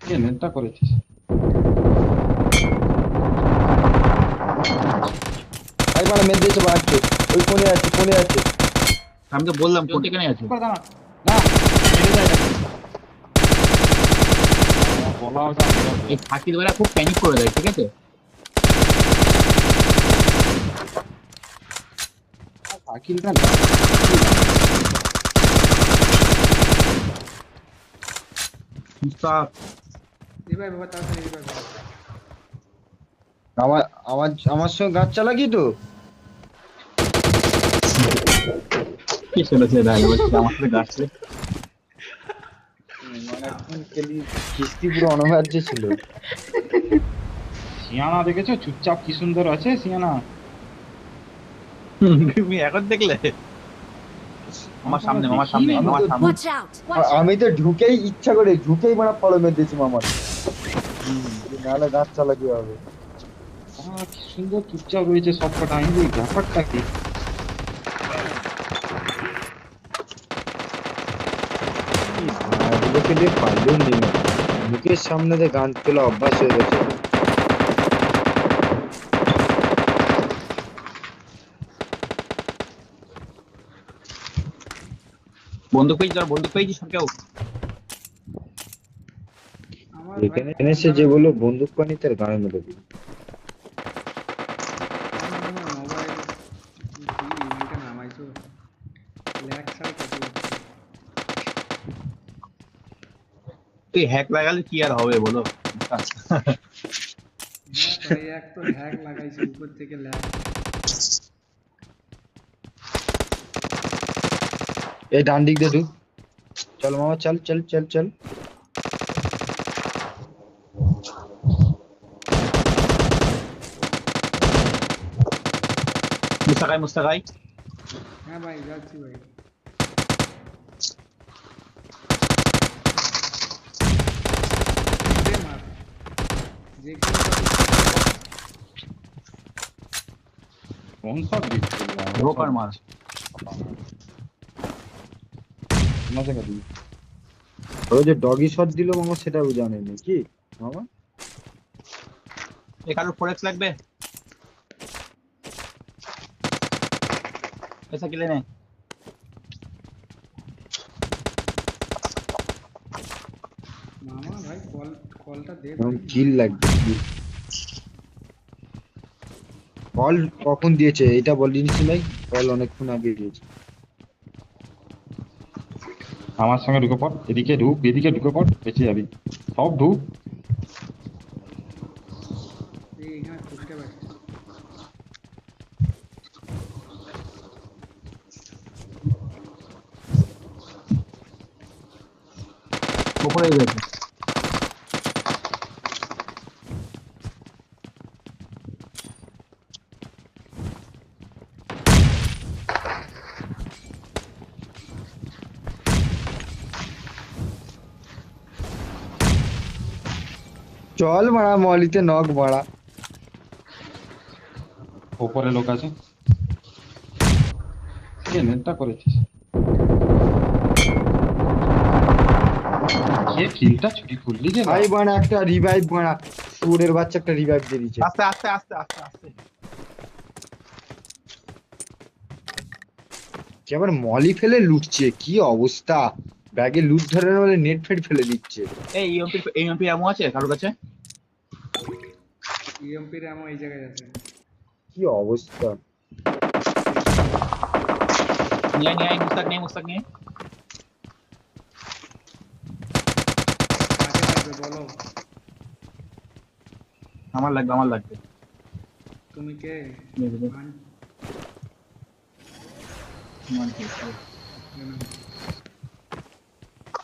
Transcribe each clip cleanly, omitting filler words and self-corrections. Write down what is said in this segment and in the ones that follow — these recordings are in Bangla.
নেটটা করেছিস ভাই বাড়া মেরে দিয়েছে বাড়ছে। ওই কোণে আছে। আমি তো বললাম কোন এখানে আছে। করে দাঁড়া না মেরে যায় এটাকে। আমার বলা হয়েছে আমি মেরে এই দেবো। ফাঁকির বেলা খুব প্যানিক করে দেয়, ঠিক আছে। আকিলটা মুস্তাফ, রিভাইভ বাবা, তাড়াতাড়ি রিভাইভ বাবা। আমার আমার আমার সঙ্গে গাছ চালাকি তো। কি শুনেছে ডায়লগ হচ্ছে আমার সাথে গাছলে। অনেকক্ষণ খেলি, কিস্তি পুরো অনবার্য ছিল। সিয়ানা দেখেছো চুপচাপ কি সুন্দর আছে সিয়ানা। তুমি এখন দেখলে? আমার সামনে, আমার সামনে, দেখিনি, আমার সামনে। Watch out! আর Watch out! আমি তো ঢুকেই ইচ্ছা করে মানে ফলো মেরে দিয়েছি মামার। নাহলে গাছ চালাকি হবে। কি সুন্দর চুপচাপ রয়েছে সব কটা, আমি বলি ব্যাপারটা কি। এগুলোকে দিয়ে পারলেও নেই না। মুখের সামনে যে গান তোলা অভ্যাস হয়ে গেছে। বন্দুক পেয়েছি, ধর বন্দুক পেয়েছি সব কেউ। আমার ভাই এখানে এনেছে যে বললো বন্দুক পানি তার গানে মেরে দিল। মোবাইল ইমোটে নামাইছো, ল্যাগ ছাড়া কত হচ্ছে। তুই হ্যাক লাগালে কি আর হবে বলো। হ্যাঁ ভাই, এক তো হ্যাক লাগাইছে, উপর থেকে ল্যাগ। এই ডান দিক দিয়ে ঢুক। চল মামা চল চল চল চল। মুস্তাকাই, মুস্তাকাই। হ্যাঁ ভাই, যাচ্ছি ভাই। দে মার, যে কোনো কোন সব দিচ্ছে ঢোকার মার। ওই যে ডগি শট দিল মামা, সেটাও জানেনি কি মামা। এ কারোর ফোরেক্স লাগবে? পয়সা কিনে নে। মামা ভাই, কলটা দে এখন ভাই। কিল লাগবে kill। কল কখন দিয়েছে এটা বলিনি ভাই। কল অনেকক্ষণ আগে দিয়েছে। আমার সঙ্গে ঢুকে পড়, এদিকে ঢুকে পড়, বেঁচে যাবি। সব ঢুক। এই এখানে ঢুকতে পারছি। উপরে গেছে। চল মারা মলিতে নখ মারা। ওপরে লোক আছে। নেটটা করেছিস কে কিলটা চুরি করলি যে ভাই বানা একটা রিভাইভ বানা। সুরের বাচ্চা একটা রিভাইভ দিয়ে দিয়েছে। আস্তে আস্তে আস্তে আস্তে আস্তে। কি আবার মলি ফেলে লুটছে, কি অবস্থা। ব্যাগে লুট ধরে না বলে নেট ফেট ফেলে দিচ্ছে। এই ইএমপি এমন আছে কারোর কাছে? ইএমপির এমন এই জায়গায় আছে। কি অবস্থা। নিয়ে আয়, নিয়ে আয়, মুস্তাক নিয়ে, মুস্তাক নিয়ে। কাকে লাগবে বলো? আমার লাগবে, আমার লাগবে। তুমি কে? নিয়ে দেবে। আন- আমার লাগবে। কেন?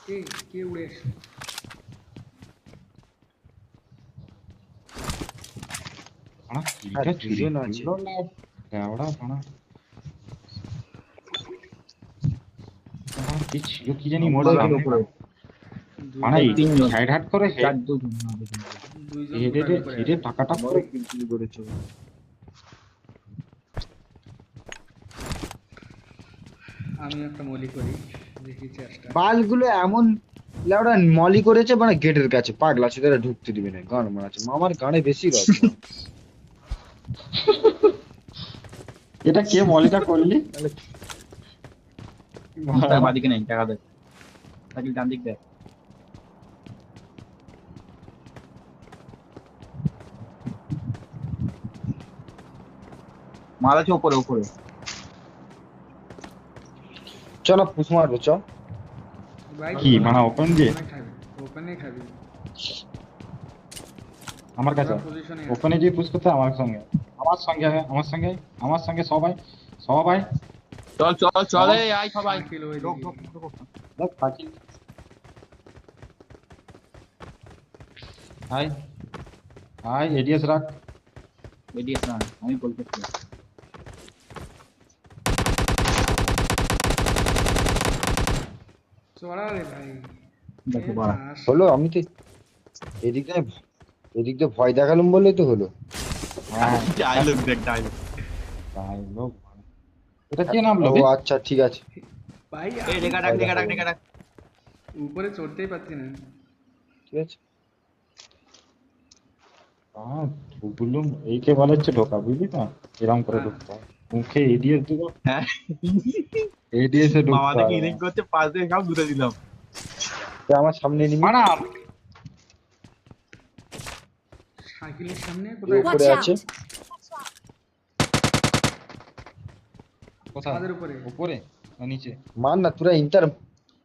কে কে উড়ে এসছে? কিলটা চুরি দুজন আছে। করলো না লেওড়া ভাড়া। কি ছিল কি জানি আমার মোড়ে লাগবে উপরে। মানে তিনজন। সাইড হাট করে চার, দুজন, না, দুজন। দুইজন হেডে টোটাল উপরে হেডে আছে। টাকাটা আমারও করে কিল চুরি করেছে। আমি একটা মলি করি, দেখি চেষ্টা। বালগুলো এমন লেওড়া মলি করেছে মানে গেটের কাছে, পাগলা ছেলেরা ঢুকতে দিবে না, গান মারাচ্ছে মামার গানে বেশি রস মা। এটা কে মলিটা করলি? তার বাদিকে নেই টাকা দে, তাকে ডান দিক দে। মাল আছে উপরে উপরে। চ না পুষ মারবো চ। ভাই কি মানে ওপেন দিয়ে? ওপেনে খাবি আমার কাছে পজিশনে ওপেনে গিয়ে পুশ করতে আমার সঙ্গে, আমার সঙ্গে আমার সঙ্গে আমার সঙ্গে সবাই সবাই। চল চল চলে আয় সবাই। কিলো ওই ঢোক দিকে। ঢোক ঢোক। দেখ ফাঁকি। হাই হাই এডিএস রাখ। এডিএস না, আমি বলতে চাই। চড়া রে ভাই দেখো এ বাড়া। বাস। হলো আমি তো এদিক দিয়ে ভয় দেখালুম বলেই তো হলো। হ্যাঁ ডায়লগ দেখ ডায়লগ। তাই লোক। এটা কে নামলো ও বে? আচ্ছা ঠিক আছে। ভাই এই রেগা ডাক রেগা ডাক রেগা ডাক। উপরে চড়তেই পারছি না। ঠিক আছে হ্যাঁ ঢুকলুম, এইকে বলে হচ্ছে ঢোকা, বুঝলি তো? এরকম করে ঢুকতে হয় মুখে এডিএস দিব, হ্যাঁ এডিএস এ মামা ঢুকতে দেখি হবে। ইলিং করতে পাশ দিয়ে সব ঘুরে দিলাম। তো আমার সামনে নিবি, মানা সাইকেলের সামনে এই কোথায়? উপরে Watch আছে। out! কোথায়? ছাদের উপরে। উপরে না নিচে? মার না তোরা ইন্টার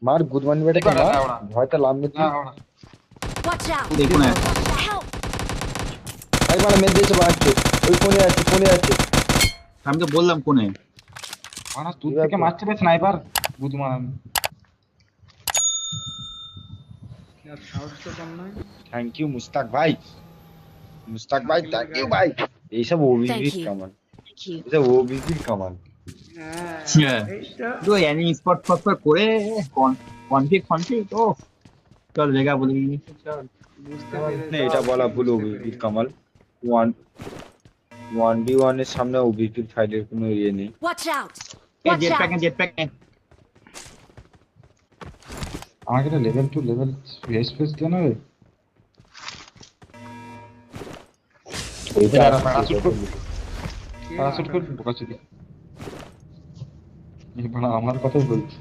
মার গুদমানি বেটাকে এবার মার, ওরা। ভয়টা লামবে না তুই। ওরা Watch out! দেখুন Help! ভাই মারা মেরে দিয়েছে বাড়ছে, ওই কোণে আছে কোণে আছে। আমি তো বললাম কোনে। মানা দূর থেকে মারছে বে স্নাইপার বুধমান। আর সাহস তো কম নয়। থ্যাংক ইউ মুস্তাক ভাই, মুস্তাক ভাই থ্যাংক ইউ ভাই। এইসব ওবিপির Thank you. কামান, Thank you. এইসব ওবিপির কামান। হ্যাঁ। এইটা তো এনিমি স্পট ফট করে কনফিগ ও চল রেগা বলে দিয়েছি চল। বুঝতে না, পেরেছি। এটা বলা ভুল, ওবিপির কামাল। 1v1 এর সামনে ওবিপির ফাইলের কোনো ইয়ে নেই। Watch out! এই Watch out! জেট প্যাক আমাকে তো লেভেল 2 লেভেল স্পেস দেন রে। ওইটা এরা প্যারাশুট কর, কে প্যারাশুট কর মারবে? বোকাচুদি। এই বড় আমার কথাই বলছি।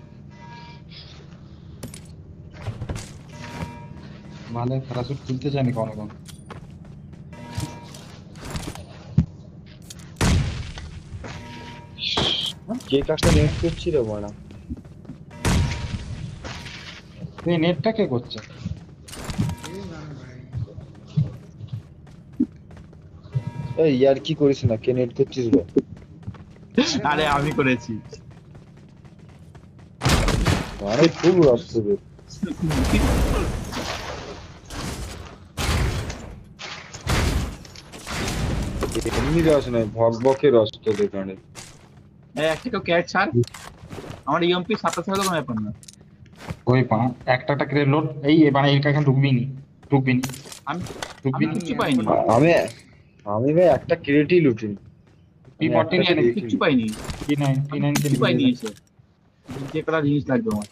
মানে প্যারাশুট খুলতে জানি কোন কোন। কে কাকে নেট করছি রে বড়া। এই নেটটা কে করছে? কে জানে ভাই। এই ইয়ার কি করিস না, কে নেট করছিস রে? আরে আমি করেছি। আরে খুব রস রে। এমনি রস নয়, ভকভকে রস তো দেখানে। এই একটা কেউ ক্যাচ ছাড়। আমার ইএমপি 27 হলো কোনো ব্যাপার না। ওই পা একটা একটা করে লোড এই মানে এই কাছে ঢুকবি নি, ঢুকবি নি, আমি ঢুকবি আমি নি। কিচ্ছু পাইনি। আমি আমি ভাই একটা ক্রেডিটই লুটিনি। P14 একটা নিয়ে নে, ক্রেডিটই কিচ্ছু পাইনি। P9 কে কিচ্ছু পাইনি নিয়ে এসে। যে কটা জিনিস লাগবে আমার।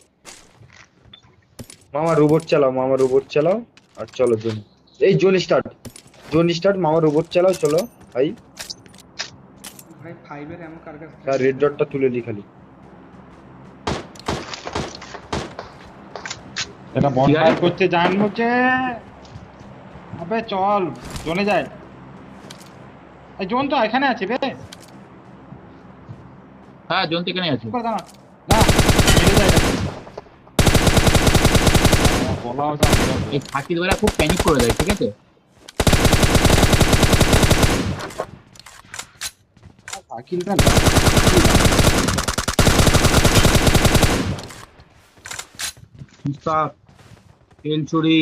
মামা রোবট চালাও, মামা রোবট চালাও আর চলো জোন। এই জোন স্টার্ট মামা রোবট চালাও চলো ভাই। ভাই 5 এর এমন কার কাছে? আর রেড ডটটা তুলে দি খালি। এটা বনফায়ার করতে জান মুঝে। আবে চল জোনে যায়। এই জোন তো এখানে আছে বে। হ্যাঁ জোন থেকে আছে। করে দাও না। না মেরে যায় এটা। বলা হচ্ছে এই ফাঁকির বেলা খুব প্যানিক করে দেয়, ঠিক আছে? আকিলটা মুস্তাক তেল চুরি।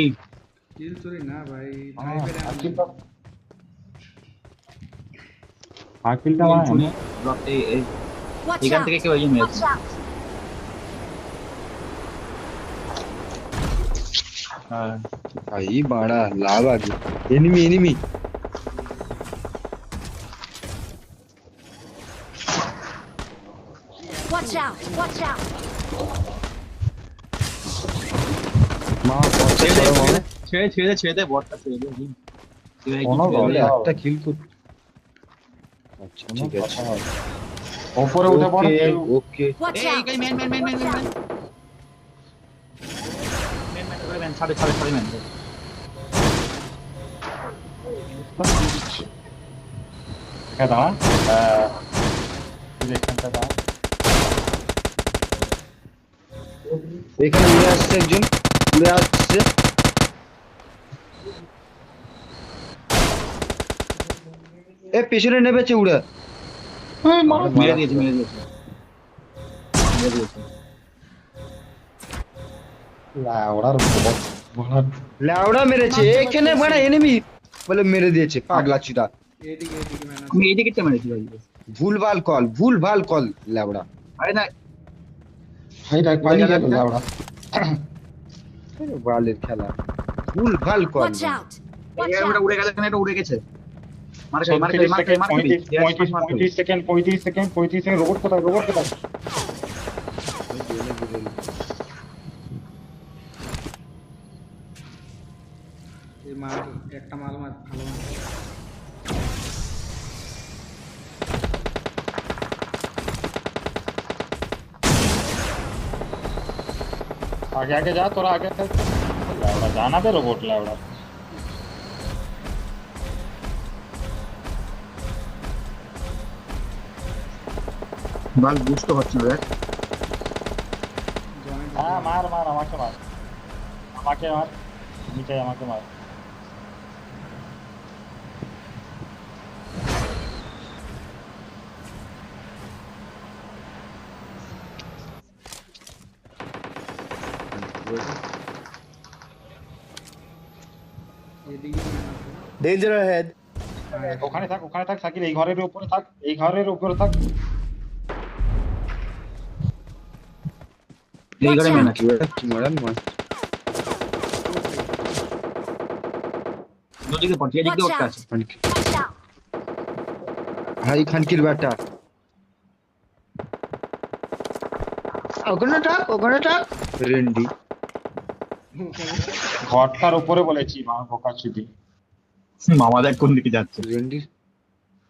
কিল চুরি না ভাই 5 এর এমন। আকিলটা আকিলটা তেল মানে চুরি। এই Watch এখান out! থেকে কেউ এগিয়ে মেরেছে। Watch out! হ্যাঁ ভাই বাড়া লাভ আগে। Enemy Watch out! Watch out! মা বটটা ছেড়ে দে, ছাড়ো মামা। ছেড়ে দে বটটা ছেড়ে দে তুই একটু কোনো ছেড়ে বলে দে। একটা কিল কর। আচ্ছা কোনো ঠিক আছে। কথা হবে না। ওপরে উঠে পড়ো ওকে কেউ ওকে। Watch এই out! এই ম্যান Watch out! ছাড়ে ম্যান। এখানে দাঁড়া তুই এখানটা দাঁড়া এখানে উড়ে আসছে একজন, উড়ে আসছে। এ পেছনে নেমেছে উড়ে। মেরে দিয়েছে। ওরার বলার লাউড়া মেরেছে এখানে, মানে এনিমি বলে মেরে দিয়েছে পাগলা চুদা। এদিকে এদিকে ম্যান আছে। আমি এইদিকে তো মেরেছি ভাই। ভুলভাল কল লাউড়া। আরে না হাইটা পালিয়ে গেল ওরা বালের খেলা, ভুলভাল কল। Watch out! Watch এটা out! উড়ে গেল, এটা উড়ে গেছে। মার 36 সেকেন্ড 35 সেকেন্ড রোবট কোথায় এই মাল একটা মাল মার ভালো মাল। आगे जा थोड़ा आगे लावड़ा जाना दे रोबोट लावड़ा বাল বুঝ তো হচ্ছে না দেখ। জয়েন্ট हाँ मार আমাকে মার নিচে আমাকে মার এদিকে ম্যান আছে। Danger head. ওখানে থাক সাকিল এই ঘরের উপরে থাক এই করে ম্যান আছে। কি মারান মার। নদীকে পড়ছে, এদিক দিয়ে ওটা আছে। Watch out! ভাই খানকির বেটা। ওখানে থাক রেন্ডি। ঘরটার উপরে বলেছি মা বোকা চুদি মামা দেখ কোন দিকে যাচ্ছে। রেন্ডি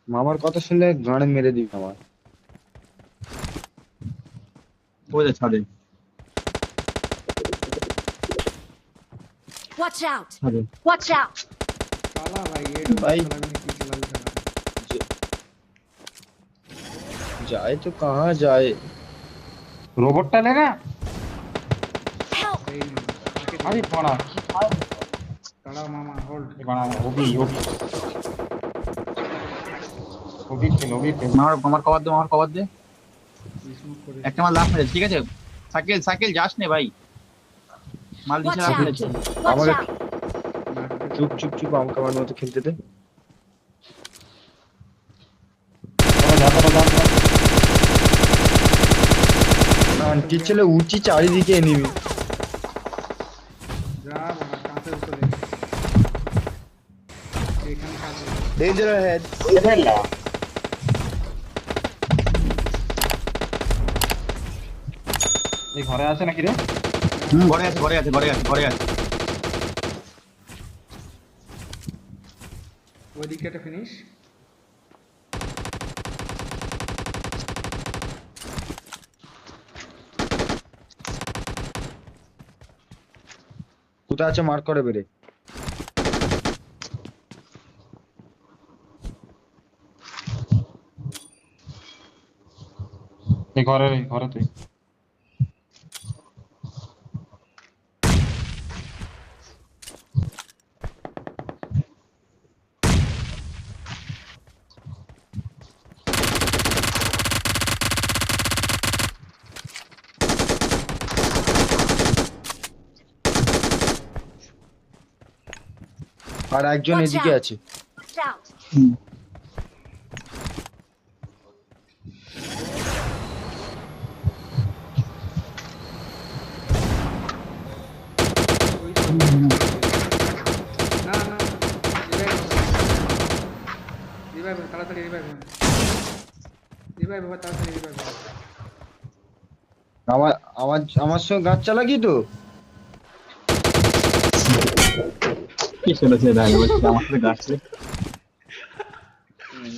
মামার কথা শুনলে গানে মেরে দিবি আমার। ওই যে ছাদে Watch out! ছাদে। Watch out! পালা ভাই ভাই। চালাবি না কি চালাবি চালা। जाए तो कहाँ जाए। রোবটটা নে না Help! এই নে, তাকে দে। আরে পড়া কি খায় দাঁড়াও মামা হোল্ড। বানা ওবি খেল আমার কভার দে। স্মোক করে একটা মাল লাফ মেরেছে, ঠিক আছে। সাইকেল যাস নে ভাই, মাল দিছে Watch লাফ out! মেরেছে। Watch আমাকে out! চুপ আমাকে আমার মতো খেলতে দে। আন্টি ছেলে উঁচি চারিদিকে এনিমি। যা বাবা কাঁচের উপরে। এখানে কাঁচে। Danger head. এই ঘরে আছে নাকি রে ঘরে আছে। ওইদিকে একটা ফিনিশ। কোথায় আছে মার্ক করে বেরে। এই ঘরে তুই আর একজন Watch এদিকে out. আছে। Watch out! ওই তো। না রিভাইভ তাড়াতাড়ি রিভাইভ তাড়াতাড়ি রিভাইভ। আমার সঙ্গে গাছ চালাকি তো। কি চলেছে দাঁড়িয়ে বলছি আমার সাথে গাছলে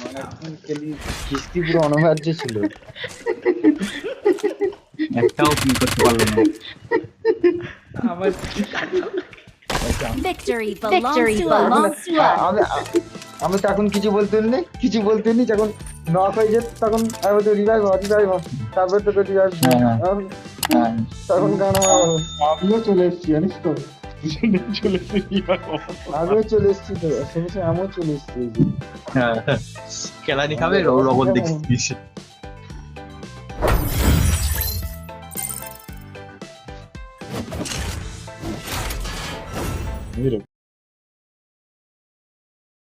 অনেকক্ষণ খেলি, কিস্তি পুরো অনবার্য ছিল। একটাও কিল করতে পারলো না আমার Victory belongs to us. আমি তখন কিছু বলতে নেই, কিছু বলতে নেই, যখন নক হয়ে যেত তখন আমি তো রিভাইভ তারপর তোকে রিভাইভ হ্যাঁ, হ্যাঁ তখন গান আমিও চলে এসেছি জানিস তো দুজনে চলে এসেছি আমিও চলে এসেছি, তো শুনেছি আমিও চলে এসেছি। হ্যাঁ কেলানি খাবে রবট দেখছিস এই রে।